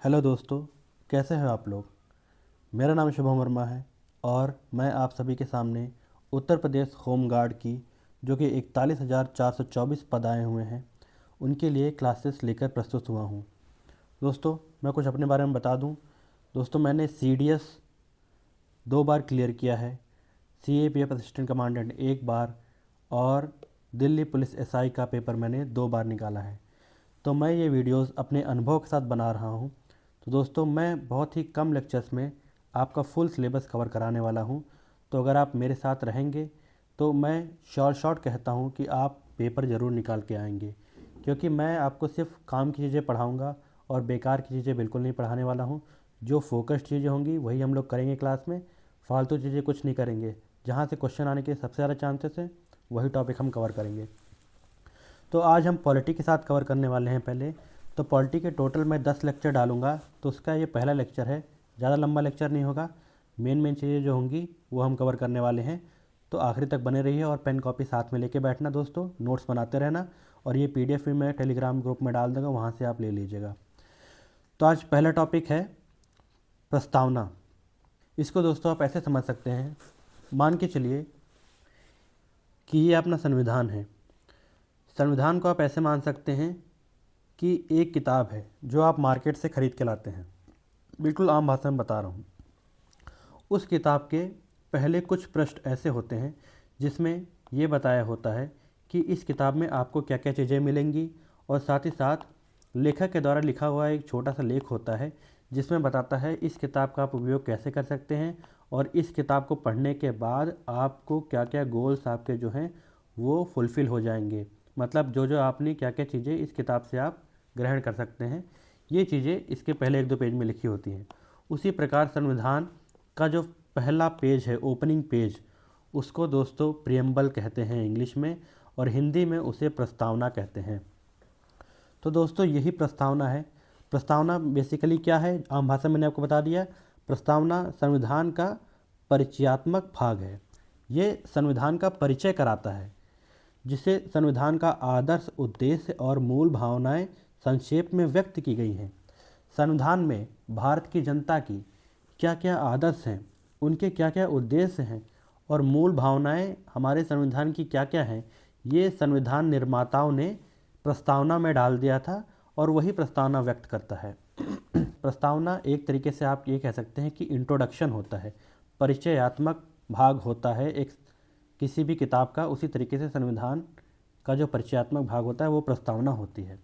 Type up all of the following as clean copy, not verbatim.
Hello दोस्तों, कैसे हैं आप लोग। मेरा नाम शुभम वर्मा है और मैं आप सभी के सामने उत्तर प्रदेश होम गार्ड की जो कि 41,424 पद आए हुए हैं उनके लिए क्लासेस लेकर प्रस्तुत हुआ हूँ। दोस्तों, मैं कुछ अपने बारे में बता दूँ। दोस्तों, मैंने CDS 2 बार क्लियर किया है, CAPF असिस्टेंट कमांडेंट 1 बार और दिल्ली पुलिस SI का पेपर मैंने 2 बार निकाला है। तो मैं ये वीडियोस अपने अनुभव के साथ बना रहा हूँ। तो दोस्तों, मैं बहुत ही कम लेक्चर्स में आपका फुल सिलेबस कवर कराने वाला हूँ। तो अगर आप मेरे साथ रहेंगे तो मैं शॉर्ट कहता हूँ कि आप पेपर ज़रूर निकाल के आएंगे, क्योंकि मैं आपको सिर्फ काम की चीज़ें पढ़ाऊँगा और बेकार की चीज़ें बिल्कुल नहीं पढ़ाने वाला हूँ। जो फोकस्ड चीज़ें होंगी वही हम लोग करेंगे क्लास में, फालतू चीज़ें कुछ नहीं करेंगे। जहाँ से क्वेश्चन आने के सबसे ज़्यादा चांसेस हैं वही टॉपिक हम कवर करेंगे। तो आज हम पॉलिटी के साथ कवर करने वाले हैं। पहले तो पॉलिटी के टोटल मैं 10 लेक्चर डालूंगा, तो उसका ये पहला लेक्चर है। ज़्यादा लंबा लेक्चर नहीं होगा, मेन चीज़ें जो होंगी वो हम कवर करने वाले हैं। तो आखिरी तक बने रहिए और पेन कॉपी साथ में लेके बैठना दोस्तों, नोट्स बनाते रहना। और ये PDF भी मैं टेलीग्राम ग्रुप में डाल दूँगा, वहाँ से आप ले लीजिएगा। तो आज पहला टॉपिक है प्रस्तावना। इसको दोस्तों आप ऐसे समझ सकते हैं, मान के चलिए कि ये अपना संविधान है। संविधान को आप ऐसे मान सकते हैं कि एक किताब है जो आप मार्केट से ख़रीद के लाते हैं। बिल्कुल आम भाषा में बता रहा हूँ। उस किताब के पहले कुछ पृष्ठ ऐसे होते हैं जिसमें ये बताया होता है कि इस किताब में आपको क्या क्या चीज़ें मिलेंगी, और साथ ही साथ लेखक के द्वारा लिखा हुआ एक छोटा सा लेख होता है जिसमें बताता है इस किताब का आप उपयोग कैसे कर सकते हैं और इस किताब को पढ़ने के बाद आपको क्या क्या गोल्स आपके जो हैं वो फुलफ़िल हो जाएंगे। मतलब जो जो आपने क्या क्या चीज़ें इस किताब से आप ग्रहण कर सकते हैं, ये चीज़ें इसके पहले 1-2 पेज में लिखी होती हैं। उसी प्रकार संविधान का जो पहला पेज है, ओपनिंग पेज, उसको दोस्तों प्रियम्बल कहते हैं इंग्लिश में, और हिंदी में उसे प्रस्तावना कहते हैं। तो दोस्तों यही प्रस्तावना है। प्रस्तावना बेसिकली क्या है, आम भाषा में मैंने आपको बता दिया। प्रस्तावना संविधान का परिचयात्मक भाग है। ये संविधान का परिचय कराता है, जिसे संविधान का आदर्श, उद्देश्य और मूल भावनाएं संक्षेप में व्यक्त की गई हैं। संविधान में भारत की जनता की क्या क्या आदर्श हैं, उनके क्या क्या उद्देश्य हैं और मूल भावनाएं हमारे संविधान की क्या क्या हैं, ये संविधान निर्माताओं ने प्रस्तावना में डाल दिया था और वही प्रस्तावना व्यक्त करता है। प्रस्तावना एक तरीके से आप ये कह सकते हैं कि इंट्रोडक्शन होता है, परिचयात्मक भाग होता है एक किसी भी किताब का। उसी तरीके से संविधान का जो परिचयात्मक भाग होता है वो प्रस्तावना होती है।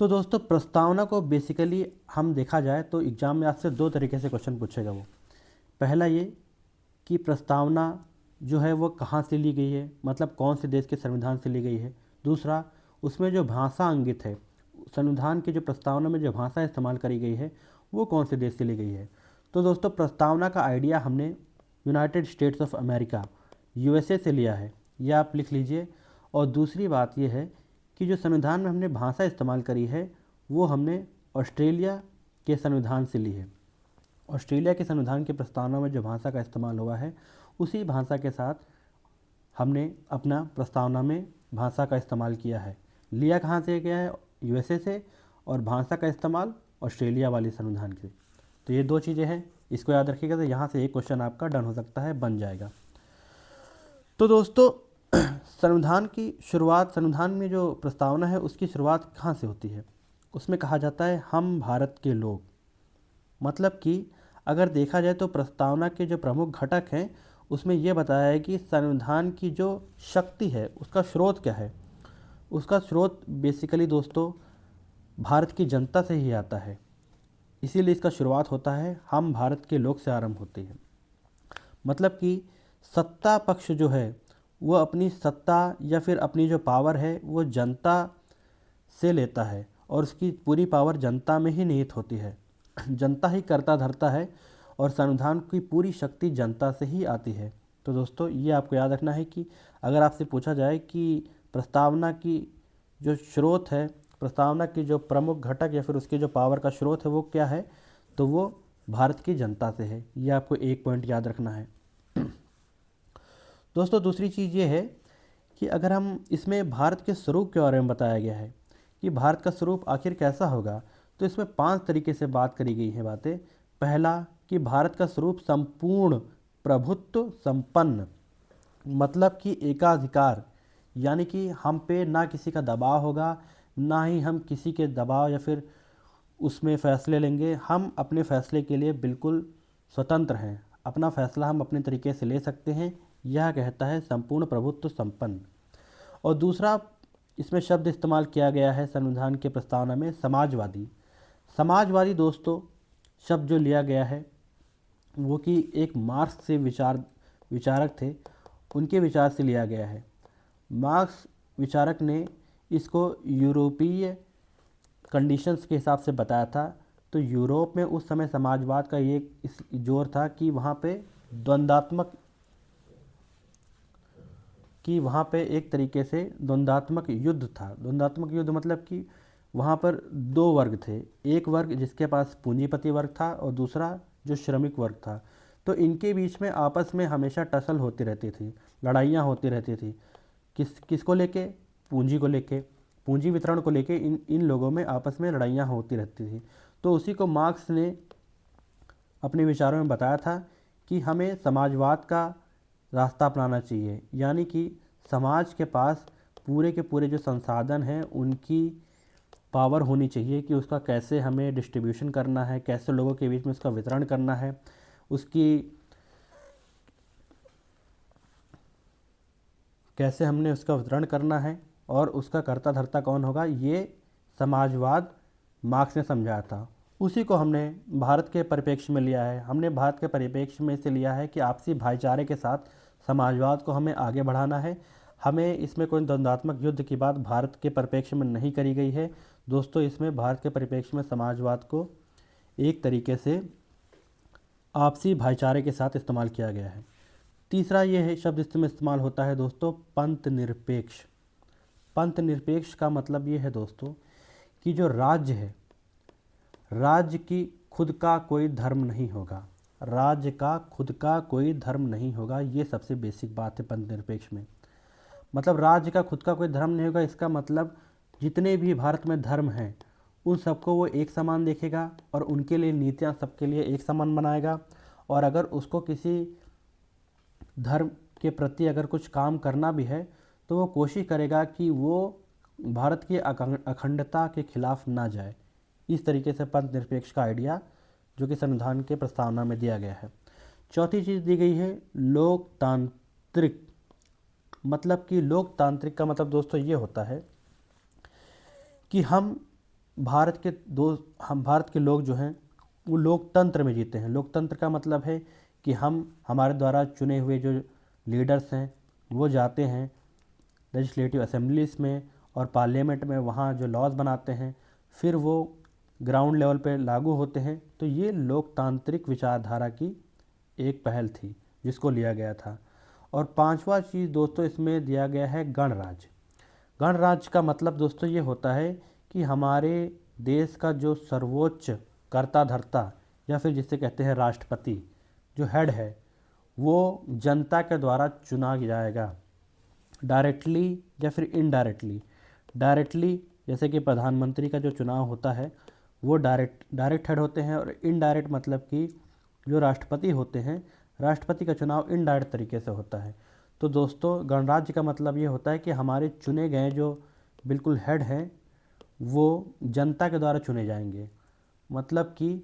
तो दोस्तों प्रस्तावना को बेसिकली हम देखा जाए तो एग्ज़ाम में आपसे 2 तरीके से क्वेश्चन पूछेगा वो। पहला ये कि प्रस्तावना जो है वो कहाँ से ली गई है, मतलब कौन से देश के संविधान से ली गई है। दूसरा, उसमें जो भाषा अंकित है, संविधान की जो प्रस्तावना में जो भाषा इस्तेमाल करी गई है वो कौन से देश से ली गई है। तो दोस्तों प्रस्तावना का आइडिया हमने United states of America USA से लिया है, यह आप लिख लीजिए। और दूसरी बात यह है कि जो संविधान में हमने भाषा इस्तेमाल करी है वो हमने ऑस्ट्रेलिया के संविधान से ली है। ऑस्ट्रेलिया के संविधान की प्रस्तावना में जो भाषा का इस्तेमाल हुआ है उसी भाषा के साथ हमने अपना प्रस्तावना में भाषा का इस्तेमाल किया है। लिया कहाँ से गया है, USA से, और भाषा का इस्तेमाल ऑस्ट्रेलिया वाली संविधान की। तो ये 2 चीज़ें हैं, इसको याद रखिएगा। तो यहाँ से एक क्वेश्चन आपका डन हो सकता है, बन जाएगा। तो दोस्तों संविधान की शुरुआत, संविधान में जो प्रस्तावना है उसकी शुरुआत कहाँ से होती है। उसमें कहा जाता है हम भारत के लोग। मतलब कि अगर देखा जाए तो प्रस्तावना के जो प्रमुख घटक हैं उसमें यह बताया है कि संविधान की जो शक्ति है उसका स्रोत क्या है। उसका स्रोत बेसिकली दोस्तों भारत की जनता से ही आता है, इसीलिए इसका शुरुआत होता है हम भारत के लोग से आरंभ होती है। मतलब कि सत्ता पक्ष जो है वो अपनी सत्ता या फिर अपनी जो पावर है वो जनता से लेता है, और उसकी पूरी पावर जनता में ही निहित होती है। जनता ही करता धरता है और संविधान की पूरी शक्ति जनता से ही आती है। तो दोस्तों ये आपको याद रखना है कि अगर आपसे पूछा जाए कि प्रस्तावना की जो स्रोत है, प्रस्तावना की जो प्रमुख घटक या फिर उसकी जो पावर का स्रोत है वो क्या है, तो वो भारत की जनता से है। ये आपको एक पॉइंट याद रखना है। दोस्तों दूसरी चीज़ ये है कि अगर हम इसमें भारत के स्वरूप के बारे में बताया गया है कि भारत का स्वरूप आखिर कैसा होगा, तो इसमें 5 तरीके से बात करी गई है बातें। पहला कि भारत का स्वरूप संपूर्ण प्रभुत्व संपन्न, मतलब कि एकाधिकार, यानी कि हम पे ना किसी का दबाव होगा, ना ही हम किसी के दबाव या फिर उसमें फ़ैसले लेंगे। हम अपने फ़ैसले के लिए बिल्कुल स्वतंत्र हैं, अपना फ़ैसला हम अपने तरीके से ले सकते हैं। यह कहता है संपूर्ण प्रभुत्व संपन्न। और दूसरा इसमें शब्द इस्तेमाल किया गया है संविधान के प्रस्तावना में, समाजवादी। समाजवादी दोस्तों शब्द जो लिया गया है वो कि एक मार्क्स से विचारक थे, उनके विचार से लिया गया है। मार्क्स विचारक ने इसको यूरोपीय कंडीशंस के हिसाब से बताया था। तो यूरोप में उस समय समाजवाद का ये इस जोर था कि वहाँ पे एक तरीके से द्वंद्वात्मक युद्ध था। द्वंद्वात्मक युद्ध मतलब कि वहाँ पर दो वर्ग थे, एक वर्ग जिसके पास पूंजीपति वर्ग था और दूसरा जो श्रमिक वर्ग था। तो इनके बीच में आपस में हमेशा टसल होती रहती थी, लड़ाइयाँ होती रहती थी। किसको लेके? पूंजी को लेके, पूंजी वितरण को लेके इन इन लोगों में आपस में लड़ाइयाँ होती रहती थी। तो उसी को मार्क्स ने अपने विचारों में बताया था कि हमें समाजवाद का रास्ता अपनाना चाहिए, यानी कि समाज के पास पूरे के पूरे जो संसाधन हैं उनकी पावर होनी चाहिए कि उसका कैसे हमें डिस्ट्रीब्यूशन करना है, कैसे लोगों के बीच में उसका वितरण करना है, कैसे हमने उसका वितरण करना है और उसका कर्ता धर्ता कौन होगा, ये समाजवाद मार्क्स ने समझाया था। उसी को हमने भारत के परिप्रेक्ष्य में लिया है। हमने भारत के परिप्रेक्ष्य में इसे लिया है कि आपसी भाईचारे के साथ समाजवाद को हमें आगे बढ़ाना है। हमें इसमें कोई द्वंद्वात्मक युद्ध की बात भारत के परिप्रेक्ष्य में नहीं करी गई है दोस्तों। इसमें भारत के परिप्रेक्ष्य में समाजवाद को एक तरीके से आपसी भाईचारे के साथ इस्तेमाल किया गया है। तीसरा ये है शब्द इसमें इस्तेमाल होता है दोस्तों, पंथ निरपेक्ष। पंथ निरपेक्ष का मतलब ये है दोस्तों कि जो राज्य है, राज्य की खुद का कोई धर्म नहीं होगा, राज्य का खुद का कोई धर्म नहीं होगा। ये सबसे बेसिक बात है पंथ निरपेक्ष में। मतलब राज्य का खुद का कोई धर्म नहीं होगा, इसका मतलब जितने भी भारत में धर्म हैं उन सबको वो एक समान देखेगा और उनके लिए नीतियाँ सबके लिए एक समान बनाएगा। और अगर उसको किसी धर्म के प्रति अगर कुछ काम करना भी है तो वो कोशिश करेगा कि वो भारत की अखंडता के खिलाफ ना जाए। इस तरीके से पंथ निरपेक्ष का आइडिया जो कि संविधान के प्रस्तावना में दिया गया है। चौथी चीज़ दी गई है लोकतांत्रिक। मतलब कि लोकतांत्रिक का मतलब दोस्तों ये होता है कि हम भारत के लोग जो हैं वो लोकतंत्र में जीते हैं। लोकतंत्र का मतलब है कि हमारे द्वारा चुने हुए जो लीडर्स हैं वो जाते हैं लेजिस्लेटिव असेंबलीज में और पार्लियामेंट में, वहाँ जो लॉज बनाते हैं फिर वो ग्राउंड लेवल पे लागू होते हैं। तो ये लोकतांत्रिक विचारधारा की एक पहल थी जिसको लिया गया था। और पांचवा चीज़ दोस्तों इसमें दिया गया है गणराज्य। गणराज्य का मतलब दोस्तों ये होता है कि हमारे देश का जो सर्वोच्च कर्ता धर्ता या फिर जिसे कहते हैं राष्ट्रपति, जो हेड है, वो जनता के द्वारा चुना जाएगा, डायरेक्टली या फिर इनडायरेक्टली। डायरेक्टली जैसे कि प्रधानमंत्री का जो चुनाव होता है वो डायरेक्ट हेड होते हैं, और इनडायरेक्ट मतलब कि जो राष्ट्रपति होते हैं, राष्ट्रपति का चुनाव इनडायरेक्ट तरीके से होता है। तो दोस्तों गणराज्य का मतलब ये होता है कि हमारे चुने गए जो बिल्कुल हेड हैं वो जनता के द्वारा चुने जाएंगे। मतलब कि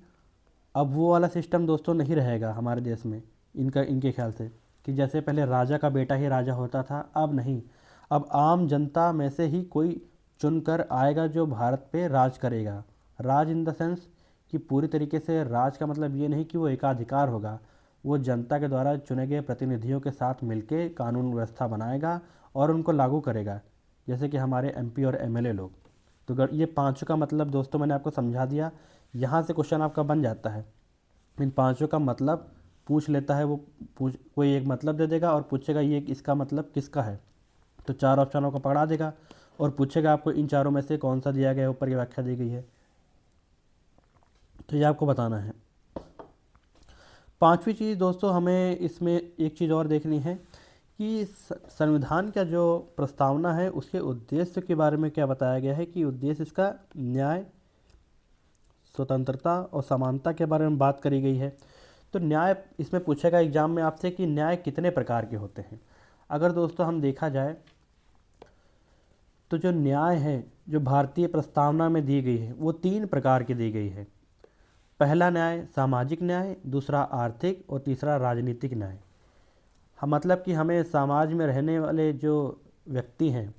अब वो वाला सिस्टम दोस्तों नहीं रहेगा हमारे देश में, इनके ख्याल से, कि जैसे पहले राजा का बेटा ही राजा होता था। अब नहीं, अब आम जनता में से ही कोई चुनकर आएगा जो भारत पे राज करेगा। राज इन द सेंस कि पूरी तरीके से राज का मतलब ये नहीं कि वो एकाधिकार होगा, वो जनता के द्वारा चुने गए प्रतिनिधियों के साथ मिलके कानून व्यवस्था बनाएगा और उनको लागू करेगा, जैसे कि हमारे एमपी और एमएलए लोग। तो ये पांचों का मतलब दोस्तों मैंने आपको समझा दिया। यहाँ से क्वेश्चन आपका बन जाता है, इन पांचों का मतलब पूछ लेता है, कोई एक मतलब दे देगा और पूछेगा ये इसका मतलब किसका है, तो चार ऑप्शनों को पकड़ा देगा और पूछेगा आपको इन चारों में से कौन सा दिया गया है, ऊपर की व्याख्या दी गई है, तो ये आपको बताना है। पांचवी चीज़ दोस्तों हमें इसमें एक चीज़ और देखनी है कि संविधान का जो प्रस्तावना है उसके उद्देश्य के बारे में क्या बताया गया है कि उद्देश्य इसका न्याय स्वतंत्रता और समानता के बारे में बात करी गई है। तो न्याय इसमें पूछेगा एग्जाम में आपसे कि न्याय कितने प्रकार के होते हैं। अगर दोस्तों हम देखा जाए तो जो न्याय है जो भारतीय प्रस्तावना में दी गई है वो 3 प्रकार की दी गई है। पहला न्याय सामाजिक न्याय, दूसरा आर्थिक और तीसरा राजनीतिक न्याय। हम मतलब कि हमें समाज में रहने वाले जो व्यक्ति हैं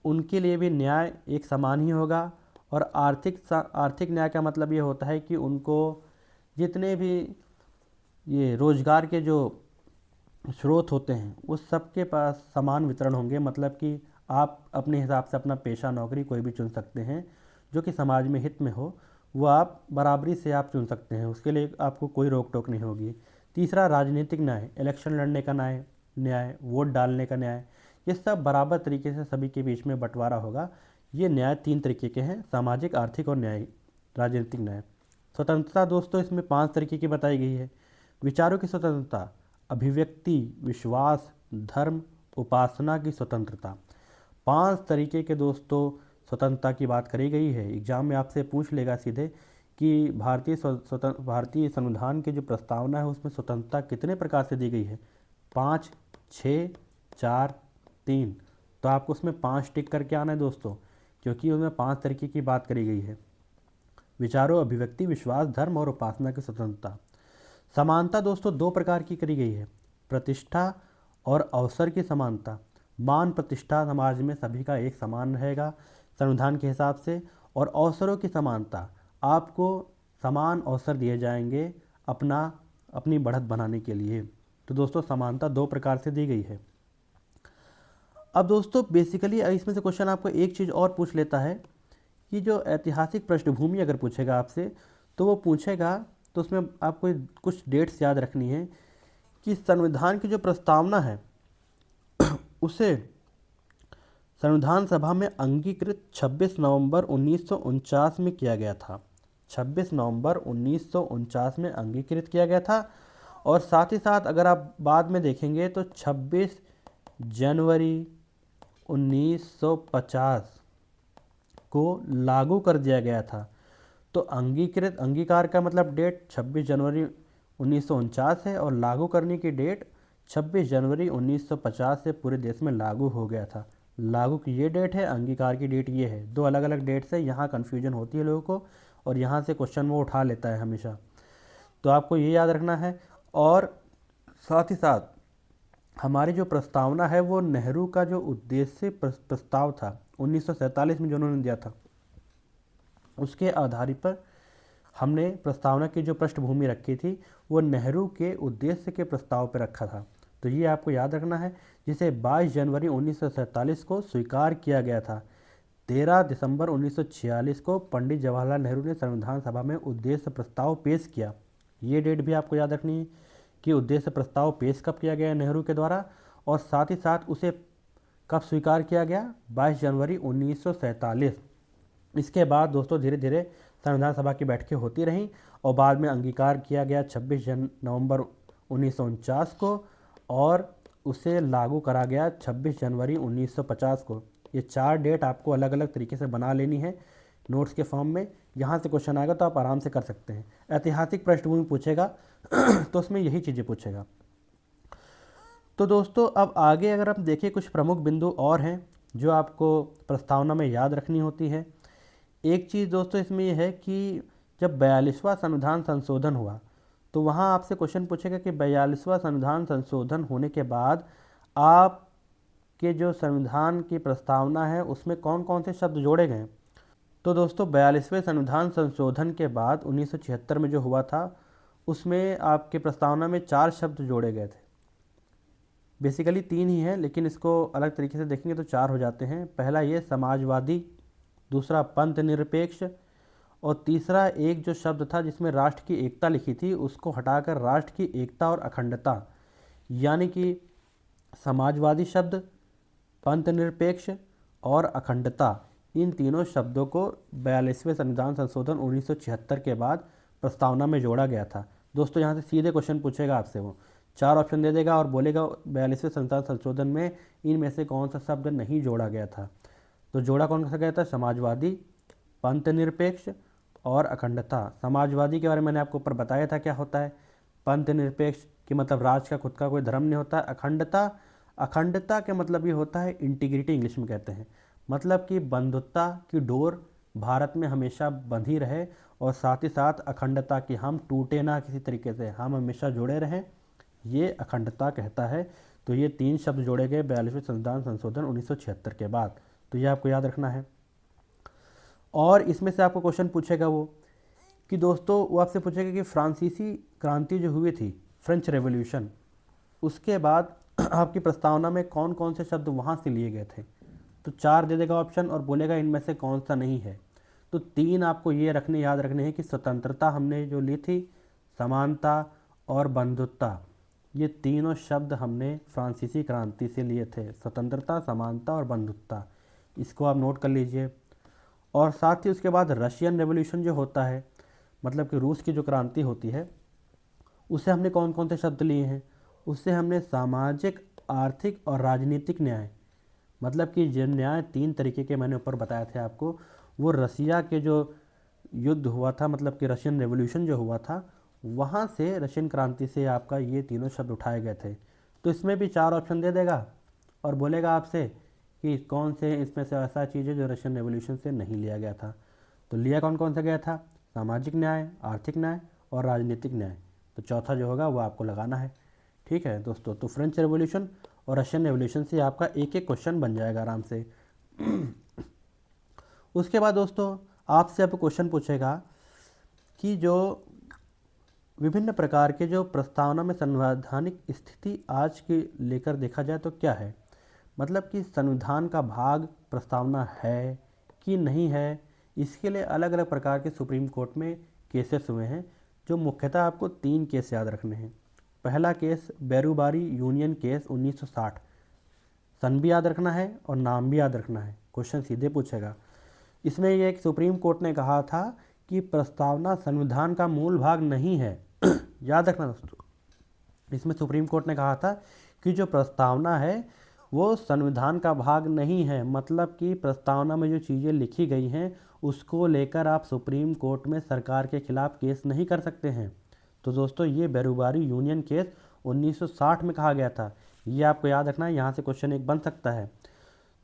उनके लिए भी न्याय एक समान ही होगा। और आर्थिक न्याय का मतलब ये होता है कि उनको जितने भी ये रोजगार के जो स्रोत होते हैं उस सब के पास समान वितरण होंगे। मतलब कि आप अपने हिसाब से अपना पेशा नौकरी कोई भी चुन सकते हैं जो कि समाज में हित में हो, वो आप बराबरी से आप चुन सकते हैं, उसके लिए आपको कोई रोक टोक नहीं होगी। तीसरा राजनीतिक न्याय, इलेक्शन लड़ने का न्याय, वोट डालने का न्याय, ये सब बराबर तरीके से सभी के बीच में बंटवारा होगा। ये न्याय 3 तरीके के हैं, सामाजिक, आर्थिक और राजनीतिक न्याय। स्वतंत्रता दोस्तों इसमें 5 तरीके की बताई गई है। विचारों की स्वतंत्रता, अभिव्यक्ति, विश्वास, धर्म, उपासना की स्वतंत्रता। 5 तरीके के दोस्तों स्वतंत्रता की बात करी गई है। एग्जाम में आपसे पूछ लेगा सीधे कि भारतीय संविधान की जो प्रस्तावना है उसमें स्वतंत्रता कितने प्रकार से दी गई है। 5, 6, 4, 3। तो आपको उसमें 5 टिक करके आना है दोस्तों, क्योंकि उसमें 5 तरीके की बात करी गई है। विचारों, अभिव्यक्ति, विश्वास, धर्म और उपासना की स्वतंत्रता। समानता दोस्तों 2 प्रकार की करी गई है, प्रतिष्ठा और अवसर की समानता। मान प्रतिष्ठा समाज में सभी का एक समान रहेगा संविधान के हिसाब से। और अवसरों की समानता, आपको समान अवसर दिए जाएंगे अपनी बढ़त बनाने के लिए। तो दोस्तों समानता 2 प्रकार से दी गई है। अब दोस्तों बेसिकली इसमें से क्वेश्चन आपको एक चीज़ और पूछ लेता है कि जो ऐतिहासिक पृष्ठभूमि अगर पूछेगा आपसे तो वो पूछेगा तो उसमें आपको कुछ डेट्स याद रखनी है कि संविधान की जो प्रस्तावना है उसे संविधान सभा में अंगीकृत 26 नवंबर 1949 में किया गया था। 26 नवंबर 1949 में अंगीकृत किया गया था। और साथ ही साथ अगर आप बाद में देखेंगे तो 26 जनवरी 1950 को लागू कर दिया गया था। तो अंगीकार का मतलब डेट 26 जनवरी 1949 है और लागू करने की डेट 26 जनवरी 1950 से पूरे देश में लागू हो गया था। लागू की ये डेट है, अंगीकार की डेट ये है। 2 अलग अलग डेट से यहाँ कन्फ्यूजन होती है लोगों को और यहाँ से क्वेश्चन वो उठा लेता है हमेशा। तो आपको ये याद रखना है। और साथ ही साथ हमारी जो प्रस्तावना है वो नेहरू का जो उद्देश्य प्रस्ताव था 1947 में जो उन्होंने दिया था उसके आधार पर हमने प्रस्तावना की जो पृष्ठभूमि रखी थी वो नेहरू के उद्देश्य के प्रस्ताव पर रखा था। तो ये आपको याद रखना है, जिसे 22 जनवरी 1947 को स्वीकार किया गया था। 13 दिसंबर 1946 को पंडित जवाहरलाल नेहरू ने संविधान सभा में उद्देश्य प्रस्ताव पेश किया। ये डेट भी आपको याद रखनी है कि उद्देश्य प्रस्ताव पेश कब किया गया नेहरू के द्वारा, और साथ ही साथ उसे कब स्वीकार किया गया, 22 जनवरी 1947। इसके बाद दोस्तों धीरे धीरे संविधान सभा की बैठकें होती रहीं और बाद में अंगीकार किया गया 26 नवंबर 1949 को और उसे लागू करा गया 26 जनवरी 1950 को। ये 4 डेट आपको अलग अलग तरीके से बना लेनी है नोट्स के फॉर्म में। यहाँ से क्वेश्चन आएगा तो आप आराम से कर सकते हैं। ऐतिहासिक पृष्ठभूमि पूछेगा तो उसमें यही चीज़ें पूछेगा। तो दोस्तों अब आगे अगर हम देखें कुछ प्रमुख बिंदु और हैं जो आपको प्रस्तावना में याद रखनी होती है। एक चीज़ दोस्तों इसमें यह है कि जब 42वां संविधान संशोधन हुआ तो वहाँ आपसे क्वेश्चन पूछेगा कि 42वां संविधान संशोधन होने के बाद आपके जो संविधान की प्रस्तावना है उसमें कौन कौन से शब्द जोड़े गए। तो दोस्तों 42वें संविधान संशोधन के बाद 1976 में जो हुआ था उसमें आपके प्रस्तावना में 4 शब्द जोड़े गए थे। बेसिकली 3 ही हैं लेकिन इसको अलग तरीके से देखेंगे तो 4 हो जाते हैं। पहला ये समाजवादी, दूसरा पंथ निरपेक्ष और तीसरा एक जो शब्द था जिसमें राष्ट्र की एकता लिखी थी उसको हटाकर राष्ट्र की एकता और अखंडता, यानी कि समाजवादी शब्द, पंथ निरपेक्ष और अखंडता, इन तीनों शब्दों को 42वें संविधान संशोधन 1976 के बाद प्रस्तावना में जोड़ा गया था। दोस्तों यहाँ से सीधे क्वेश्चन पूछेगा आपसे, वो 4 ऑप्शन दे देगा और बोलेगा 42वें संविधान संशोधन में इनमें से कौन सा शब्द नहीं जोड़ा गया था। तो जोड़ा कौन सा गया था, समाजवादी, पंथ निरपेक्ष और अखंडता। समाजवादी के बारे में मैंने आपको ऊपर बताया था क्या होता है। पंथ निरपेक्ष कि मतलब राज का खुद का कोई धर्म नहीं होता। अखंडता, अखंडता के मतलब ये होता है इंटीग्रिटी, इंग्लिश में कहते हैं, मतलब कि बंधुत्ता की डोर भारत में हमेशा बंधी रहे और साथ ही साथ अखंडता की हम टूटे ना किसी तरीके से, हम हमेशा जुड़े रहें, ये अखंडता कहता है। तो ये 3 शब्द जोड़े गए 42वें संविधान संशोधन 1976 के बाद, तो ये आपको याद रखना है। और इसमें से आपको क्वेश्चन पूछेगा वो कि दोस्तों वो आपसे पूछेगा कि फ्रांसीसी क्रांति जो हुई थी, फ्रेंच रेवोल्यूशन, उसके बाद आपकी प्रस्तावना में कौन कौन से शब्द वहाँ से लिए गए थे। तो 4 दे देगा ऑप्शन और बोलेगा इनमें से कौन सा नहीं है। तो 3 आपको ये रखने याद रखने हैं कि स्वतंत्रता हमने जो ली थी, समानता और बंधुत्ता, ये तीनों शब्द हमने फ्रांसीसी क्रांति से लिए थे, स्वतंत्रता, समानता और बंधुत्ता। इसको आप नोट कर लीजिए। और साथ ही उसके बाद रशियन रेवोल्यूशन जो होता है, मतलब कि रूस की जो क्रांति होती है, उससे हमने कौन कौन से शब्द लिए हैं। उससे हमने सामाजिक, आर्थिक और राजनीतिक न्याय, मतलब कि जो न्याय 3 तरीके के मैंने ऊपर बताए थे आपको, वो रसिया के जो युद्ध हुआ था, मतलब कि रशियन रेवोल्यूशन जो हुआ था, वहाँ से रशियन क्रांति से आपका ये तीनों शब्द उठाए गए थे। तो इसमें भी 4 ऑप्शन दे देगा और बोलेगा आपसे कि कौन से इसमें से ऐसा चीज़ है जो रशियन रेवोल्यूशन से नहीं लिया गया था। तो लिया कौन कौन सा गया था, सामाजिक न्याय, आर्थिक न्याय और राजनीतिक न्याय। तो चौथा जो होगा वो आपको लगाना है। ठीक है दोस्तों, तो फ्रेंच रेवोल्यूशन और रशियन रेवोल्यूशन से आपका एक एक क्वेश्चन बन जाएगा आराम से। उसके बाद दोस्तों आपसे अब क्वेश्चन पूछेगा कि जो विभिन्न प्रकार के जो प्रस्तावना में संवैधानिक स्थिति आज के लेकर देखा जाए तो क्या है, मतलब कि संविधान का भाग प्रस्तावना है कि नहीं है। इसके लिए अलग अलग प्रकार के सुप्रीम कोर्ट में केसेस हुए हैं, जो मुख्यतः आपको 3 केस याद रखने हैं। पहला केस बेरूबारी यूनियन केस 1960, सन भी याद रखना है और नाम भी याद रखना है, क्वेश्चन सीधे पूछेगा। इसमें ये एक सुप्रीम कोर्ट ने कहा था कि प्रस्तावना संविधान का मूल भाग नहीं है। याद रखना दोस्तों, इसमें सुप्रीम कोर्ट ने कहा था कि जो प्रस्तावना है वो संविधान का भाग नहीं है, मतलब कि प्रस्तावना में जो चीज़ें लिखी गई हैं उसको लेकर आप सुप्रीम कोर्ट में सरकार के खिलाफ केस नहीं कर सकते हैं। तो दोस्तों ये बेरूबारी यूनियन केस 1960 में कहा गया था, ये आपको याद रखना है, यहाँ से क्वेश्चन एक बन सकता है।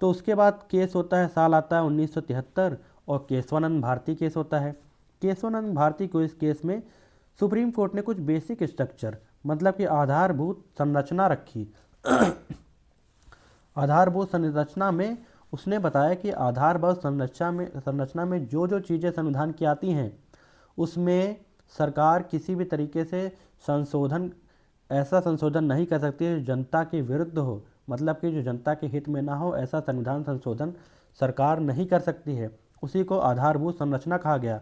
तो उसके बाद केस होता है, साल आता है 1973 और केशवानंद भारती केस होता है। केशवानंद भारती को इस केस में सुप्रीम कोर्ट ने कुछ बेसिक स्ट्रक्चर, मतलब कि आधारभूत संरचना रखी। आधारभूत संरचना में उसने बताया कि आधारभूत संरचना में जो जो चीज़ें संविधान की आती हैं उसमें सरकार किसी भी तरीके से ऐसा संशोधन नहीं कर सकती है जो जनता के विरुद्ध हो, मतलब कि जो जनता के हित में ना हो, ऐसा संविधान संशोधन सरकार नहीं कर सकती है। उसी को आधारभूत संरचना कहा गया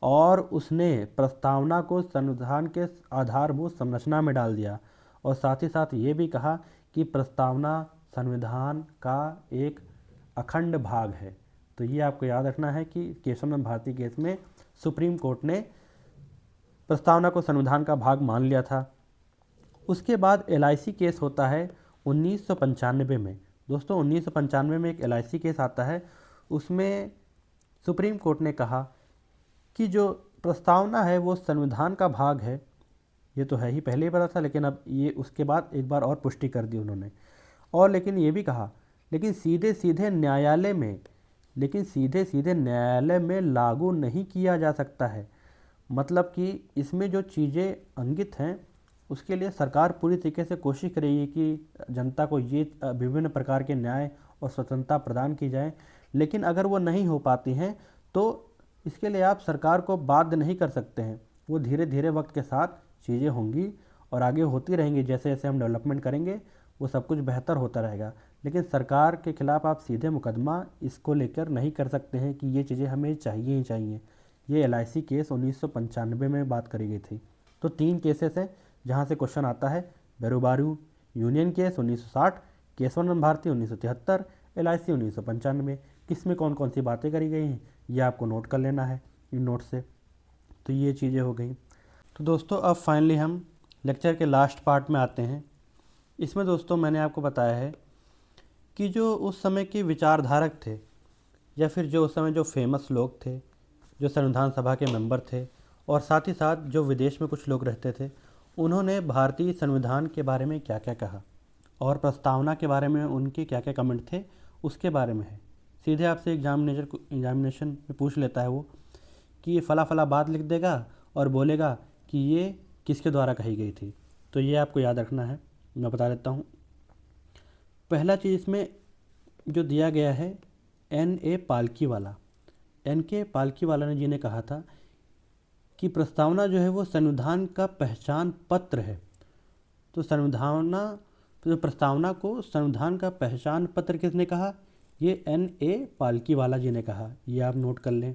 और उसने प्रस्तावना को संविधान के आधारभूत संरचना में डाल दिया और साथ ही साथ ये भी कहा कि प्रस्तावना संविधान का एक अखंड भाग है। तो ये आपको याद रखना है कि केशवानंद भारती केस में सुप्रीम कोर्ट ने प्रस्तावना को संविधान का भाग मान लिया था। उसके बाद LIC केस होता है 1995 में। दोस्तों 1995 में एक LIC केस आता है, उसमें सुप्रीम कोर्ट ने कहा कि जो प्रस्तावना है वो संविधान का भाग है। ये तो है ही, पहले ही पता था, लेकिन अब ये उसके बाद एक बार और पुष्टि कर दी उन्होंने। और लेकिन ये भी कहा लेकिन सीधे सीधे न्यायालय में लागू नहीं किया जा सकता है। मतलब कि इसमें जो चीज़ें अंकित हैं उसके लिए सरकार पूरी तरीके से कोशिश करेगी कि जनता को ये विभिन्न प्रकार के न्याय और स्वतंत्रता प्रदान की जाए, लेकिन अगर वो नहीं हो पाती हैं तो इसके लिए आप सरकार को बाध्य नहीं कर सकते हैं। वो धीरे धीरे वक्त के साथ चीज़ें होंगी और आगे होती रहेंगी, जैसे जैसे हम डेवलपमेंट करेंगे वो सब कुछ बेहतर होता रहेगा। लेकिन सरकार के खिलाफ आप सीधे मुकदमा इसको लेकर नहीं कर सकते हैं कि ये चीज़ें हमें चाहिए ही चाहिए। ये LIC केस 1995 में बात करी गई थी। तो 3 केसेस हैं जहाँ से क्वेश्चन आता है, Berubari union case 1960, Keshavananda Bharati 1973, LIC 1995। किस में कौन कौन सी बातें करी गई हैं ये आपको नोट कर लेना है इन नोट से। तो ये चीज़ें हो गई। तो दोस्तों अब फाइनली हम लेक्चर के लास्ट पार्ट में आते हैं। इसमें दोस्तों मैंने आपको बताया है कि जो उस समय के विचारधारक थे या फिर जो उस समय जो फेमस लोग थे जो संविधान सभा के मेंबर थे, और साथ ही साथ जो विदेश में कुछ लोग रहते थे, उन्होंने भारतीय संविधान के बारे में क्या क्या कहा और प्रस्तावना के बारे में उनके क्या क्या कमेंट थे, उसके बारे में है। सीधे आपसे एग्जामिनेशन में पूछ लेता है वो कि ये फ़ला फ़ला बात लिख देगा और बोलेगा कि ये किसके द्वारा कही गई थी। तो ये आपको याद रखना है, मैं बता देता हूँ। पहला चीज़ इसमें जो दिया गया है, N.A. पालकीवाला, N.K. पालकीवाला ने जी ने कहा था कि प्रस्तावना जो है वो संविधान का पहचान पत्र है। तो प्रस्तावना को संविधान का पहचान पत्र किसने कहा? ये N.A. पालकीवाला जी ने कहा। ये आप नोट कर लें।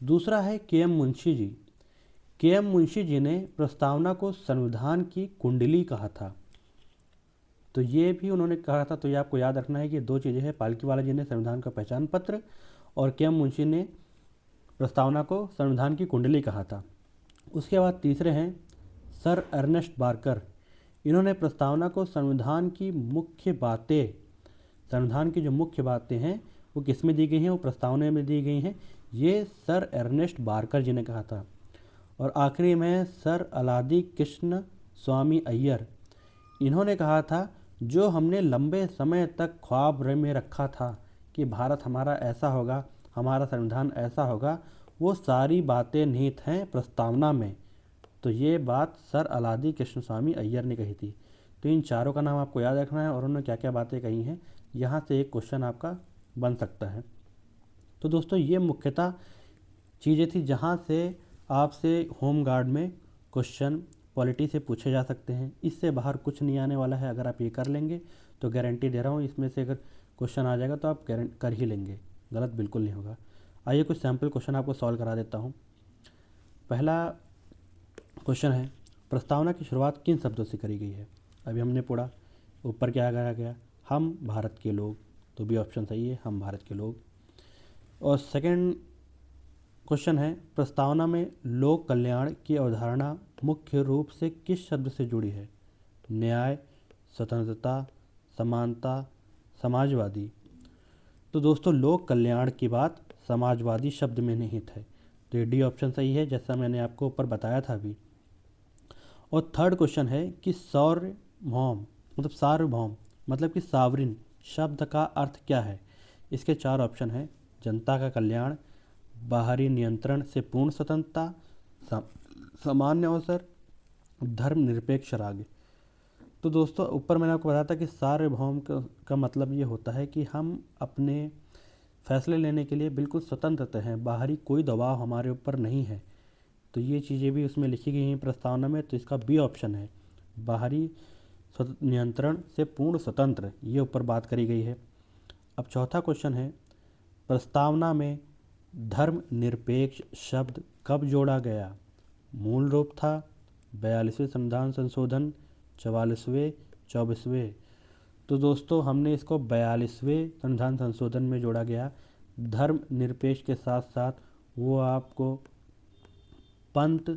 दूसरा है K.M. मुंशी जी। K.M. मुंशी जी ने प्रस्तावना को संविधान की कुंडली कहा था। तो ये भी उन्होंने कहा था। तो ये आपको याद रखना है कि दो चीज़ें हैं, पालकीवाला जी ने संविधान का पहचान पत्र और K.M. मुंशी ने प्रस्तावना को संविधान की कुंडली कहा था। उसके बाद तीसरे हैं सर अर्नेस्ट बार्कर। इन्होंने प्रस्तावना को संविधान की जो मुख्य बातें हैं वो किस में दी गई हैं? वो प्रस्तावना में दी गई हैं। ये सर अर्नेस्ट बार्कर जी ने कहा था। और आखिरी में सर अलादी कृष्ण स्वामी अय्यर। इन्होंने कहा था जो हमने लंबे समय तक ख्वाब में रखा था कि भारत हमारा ऐसा होगा, हमारा संविधान ऐसा होगा, वो सारी बातें निहित हैं प्रस्तावना में। तो ये बात सर अलादी कृष्ण स्वामी अय्यर ने कही थी। तो इन चारों का नाम आपको याद रखना है और उन्होंने क्या क्या बातें कही हैं। यहाँ से एक क्वेश्चन आपका बन सकता है। तो दोस्तों ये मुख्यतः चीज़ें थी जहाँ से आपसे होम गार्ड में क्वेश्चन पॉलिटी से पूछे जा सकते हैं। इससे बाहर कुछ नहीं आने वाला है। अगर आप ये कर लेंगे तो गारंटी दे रहा हूँ, इसमें से अगर क्वेश्चन आ जाएगा तो आप कर ही लेंगे, गलत बिल्कुल नहीं होगा। आइए कुछ सैम्पल क्वेश्चन आपको सॉल्व करा देता हूँ। पहला क्वेश्चन है, प्रस्तावना की शुरुआत किन शब्दों से करी गई है? अभी हमने पढ़ा, ऊपर क्या कहा गया? हम भारत के लोग। तो बी ऑप्शन सही है, हम भारत के लोग। और सेकंड क्वेश्चन है, प्रस्तावना में लोक कल्याण की अवधारणा मुख्य रूप से किस शब्द से जुड़ी है? न्याय, स्वतंत्रता, समानता, समाजवादी। तो दोस्तों लोक कल्याण की बात समाजवादी शब्द में निहित है। तो ये डी ऑप्शन सही है, जैसा मैंने आपको ऊपर बताया था अभी। और थर्ड क्वेश्चन है कि सार्वभौम मतलब कि सावरिन शब्द का अर्थ क्या है? इसके चार ऑप्शन हैं, जनता का कल्याण, बाहरी नियंत्रण से पूर्ण स्वतंत्रता, सामान्य अवसर, धर्मनिरपेक्ष राज्य। तो दोस्तों ऊपर मैंने आपको बताया था कि सार्वभौम का मतलब ये होता है कि हम अपने फैसले लेने के लिए बिल्कुल स्वतंत्र हैं, बाहरी कोई दबाव हमारे ऊपर नहीं है। तो ये चीज़ें भी उसमें लिखी गई हैं प्रस्तावना में। तो इसका बी ऑप्शन है, बाहरी नियंत्रण से पूर्ण स्वतंत्र, ये ऊपर बात करी गई है। अब चौथा क्वेश्चन है, प्रस्तावना में धर्मनिरपेक्ष शब्द कब जोड़ा गया? मूल रूप था, 42वें संविधान संशोधन, 44वें, 24वें। तो दोस्तों हमने इसको 42वें संविधान संशोधन में जोड़ा गया। धर्मनिरपेक्ष के साथ साथ वो आपको पंथ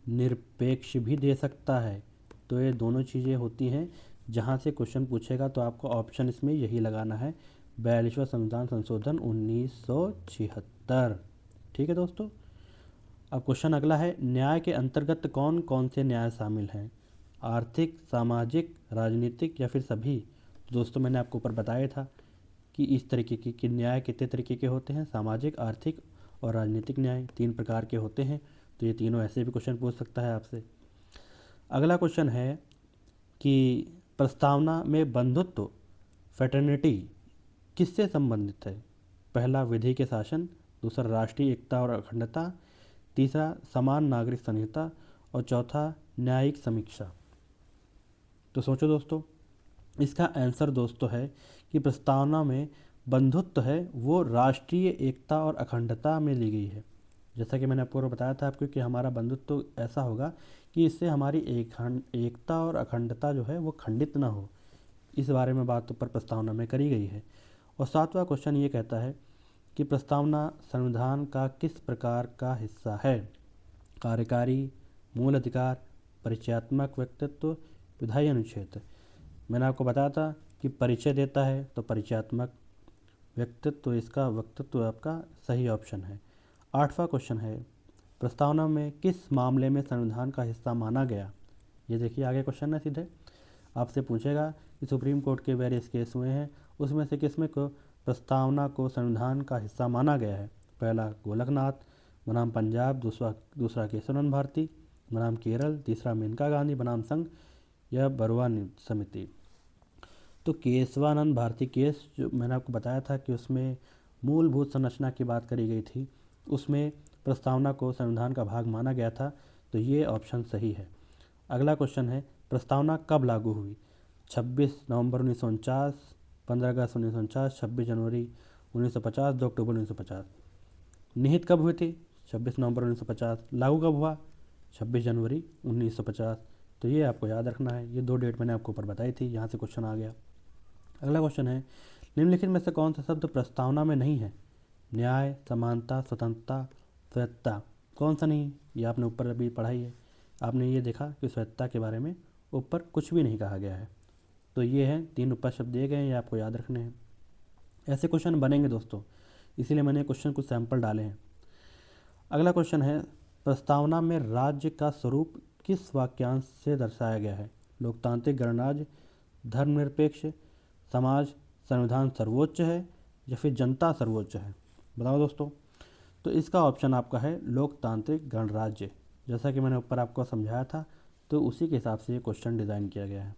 निरपेक्ष भी दे सकता है। तो ये दोनों चीज़ें होती हैं। जहाँ से क्वेश्चन पूछेगा तो आपको ऑप्शन इसमें यही लगाना है, 42वां संविधान संशोधन 1976। ठीक है दोस्तों। अब क्वेश्चन अगला है, न्याय के अंतर्गत कौन कौन से न्याय शामिल हैं? आर्थिक, सामाजिक, राजनीतिक या फिर सभी? दोस्तों मैंने आपको ऊपर बताया था कि इस तरीके की न्याय कितने तरीके के होते हैं, सामाजिक, आर्थिक और राजनीतिक न्याय 3 प्रकार के होते हैं। तो ये तीनों ऐसे भी क्वेश्चन पूछ सकता है आपसे। अगला क्वेश्चन है कि प्रस्तावना में बंधुत्व फ्रेटर्निटी किससे संबंधित है? पहला विधि के शासन, दूसरा राष्ट्रीय एकता और अखंडता, तीसरा समान नागरिक संहिता और चौथा न्यायिक समीक्षा। तो सोचो दोस्तों, इसका आंसर दोस्तों है कि प्रस्तावना में बंधुत्व है वो राष्ट्रीय एकता और अखंडता में ली गई है। जैसा कि मैंने आपको बताया था कि हमारा बंधुत्व ऐसा होगा कि इससे हमारी एकता और अखंडता जो है वो खंडित ना हो। इस बारे में बात ऊपर प्रस्तावना में करी गई है। और सातवां क्वेश्चन ये कहता है कि प्रस्तावना संविधान का किस प्रकार का हिस्सा है? कार्यकारी, मूल अधिकार, परिचयात्मक व्यक्तित्व, विधायी अनुच्छेद। मैंने आपको बताया था कि परिचय देता है तो परिचयात्मक, व्यक्तित्व इसका वक्तत्व आपका सही ऑप्शन है। 8वां क्वेश्चन है, प्रस्तावना में किस मामले में संविधान का हिस्सा माना गया। ये देखिए आगे क्वेश्चन है, सीधे आपसे पूछेगा कि सुप्रीम कोर्ट के वेरियस केस हुए हैं, उसमें से किसमें को प्रस्तावना को संविधान का हिस्सा माना गया है। पहला गोलकनाथ बनाम पंजाब, दूसरा केशवानंद भारती बनाम केरल, तीसरा मेनका गांधी बनाम संघ या बरुआ समिति। तो केशवानंद भारती केस जो मैंने आपको बताया था कि उसमें मूलभूत संरचना की बात करी गई थी, उसमें प्रस्तावना को संविधान का भाग माना गया था, तो ये ऑप्शन सही है। अगला क्वेश्चन है, प्रस्तावना कब लागू हुई। 26 नवंबर 1949, 15 अगस्त 1949, 26 जनवरी 1950, 2 अक्टूबर 1950। निहित कब हुई थी, 26 नवंबर 1950। लागू कब हुआ, 26 जनवरी 1950। तो ये आपको याद रखना है, ये 2 डेट मैंने आपको ऊपर बताई थी, यहाँ से क्वेश्चन आ गया। अगला क्वेश्चन है, निम्नलिखित में से कौन सा शब्द प्रस्तावना में नहीं है। न्याय, समानता, स्वतंत्रता, स्वायत्तता, कौन सा नहीं। ये आपने ऊपर अभी पढ़ाई है, आपने ये देखा कि स्वायत्तता के बारे में ऊपर कुछ भी नहीं कहा गया है। तो ये है 3 ऊपर शब्द दिए गए हैं, ये आपको याद रखने हैं। ऐसे क्वेश्चन बनेंगे दोस्तों, इसीलिए मैंने क्वेश्चन कुछ सैंपल डाले हैं। अगला क्वेश्चन है, प्रस्तावना में राज्य का स्वरूप किस वाक्यांश से दर्शाया गया है। लोकतांत्रिक गणराज्य, धर्मनिरपेक्ष समाज, संविधान सर्वोच्च है या फिर जनता सर्वोच्च है। बताओ दोस्तों। तो इसका ऑप्शन आपका है लोकतांत्रिक गणराज्य। जैसा कि मैंने ऊपर आपको समझाया था, तो उसी के हिसाब से ये क्वेश्चन डिज़ाइन किया गया है।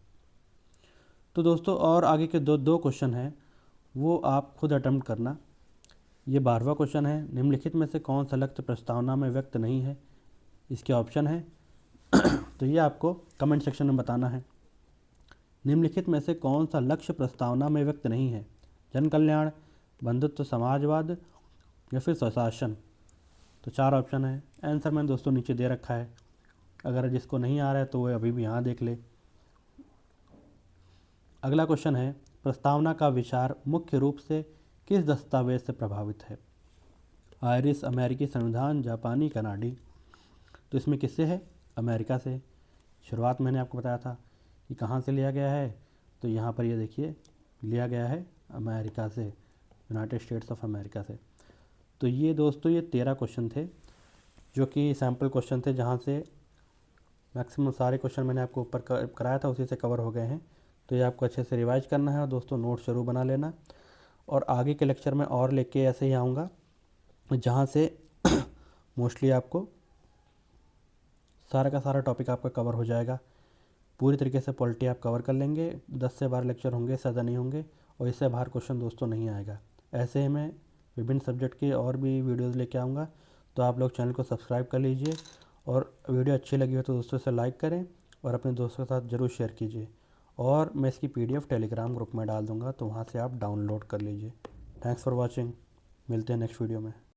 तो दोस्तों और आगे के दो क्वेश्चन हैं, वो आप खुद अटेम्प्ट करना। ये 12वां क्वेश्चन है, निम्नलिखित में से कौन सा लक्ष्य प्रस्तावना में व्यक्त नहीं है। इसके ऑप्शन है तो ये आपको कमेंट सेक्शन में बताना है। निम्नलिखित में से कौन सा लक्ष्य प्रस्तावना में व्यक्त नहीं है। जन कल्याण, बंधुत्व, समाजवाद या फिर स्वशासन। तो 4 ऑप्शन है। आंसर मैंने दोस्तों नीचे दे रखा है, अगर जिसको नहीं आ रहा है तो वो अभी भी यहाँ देख ले। अगला क्वेश्चन है, प्रस्तावना का विचार मुख्य रूप से किस दस्तावेज से प्रभावित है। आयरिश, अमेरिकी संविधान, जापानी, कनाडी। तो इसमें किससे है, अमेरिका से। शुरुआत मैंने आपको बताया था कि कहाँ से लिया गया है, तो यहाँ पर ये देखिए लिया गया है अमेरिका से, यूनाइटेड स्टेट्स ऑफ अमेरिका से। तो ये दोस्तों ये 13 क्वेश्चन थे जो कि सैम्पल क्वेश्चन थे, जहाँ से मैक्सिमम सारे क्वेश्चन मैंने आपको ऊपर कराया था उसी से कवर हो गए हैं। तो ये आपको अच्छे से रिवाइज करना है और दोस्तों नोट जरूर बना लेना। और आगे के लेक्चर में और लेके ऐसे ही आऊँगा, जहाँ से मोस्टली आपको सारा का सारा टॉपिक आपका कवर हो जाएगा। पूरी तरीके से पॉलिटी आप कवर कर लेंगे। 10 से 12 लेक्चर होंगे, ज़्यादा नहीं होंगे, और इससे बाहर क्वेश्चन दोस्तों नहीं आएगा। ऐसे ही मैं विभिन्न सब्जेक्ट के और भी वीडियोस लेके आऊँगा, तो आप लोग चैनल को सब्सक्राइब कर लीजिए। और वीडियो अच्छी लगी हो तो दोस्तों से लाइक करें और अपने दोस्तों के साथ ज़रूर शेयर कीजिए। और मैं इसकी PDF टेलीग्राम ग्रुप में डाल दूँगा, तो वहाँ से आप डाउनलोड कर लीजिए। थैंक्स फॉर वॉचिंग, मिलते हैं नेक्स्ट वीडियो में।